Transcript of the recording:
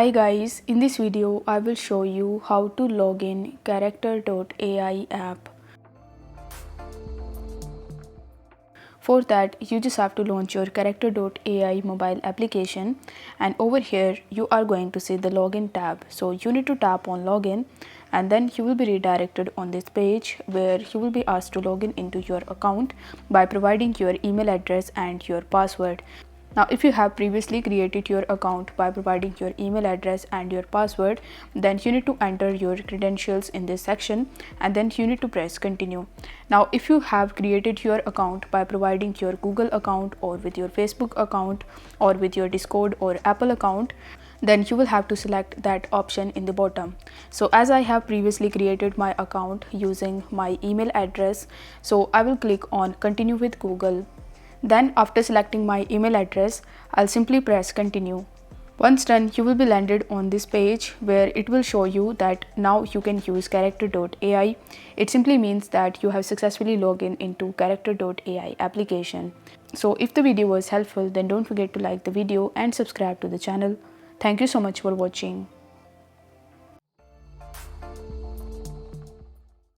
Hi guys, in this video I will show you how to log in Character.ai app. For that you just have to launch your Character.ai mobile application, and over here you are going to see the login tab. So you need to tap on login and then you will be redirected on this page where you will be asked to log in into your account by providing your email address and your password. Now, if you have previously created your account by providing your email address and your password, then you need to enter your credentials in this section and then you need to press continue. Now, if you have created your account by providing your Google account or with your Facebook account or with your Discord or Apple account, then you will have to select that option in the bottom. So as I have previously created my account using my email address, so I will click on continue with Google. Then after selecting my email address, I'll simply press continue. Once done, you will be landed on this page where it will show you that now you can use Character.ai. It simply means that you have successfully logged in into Character.ai application. So if the video was helpful, then don't forget to like the video and subscribe to the channel. Thank you so much for watching.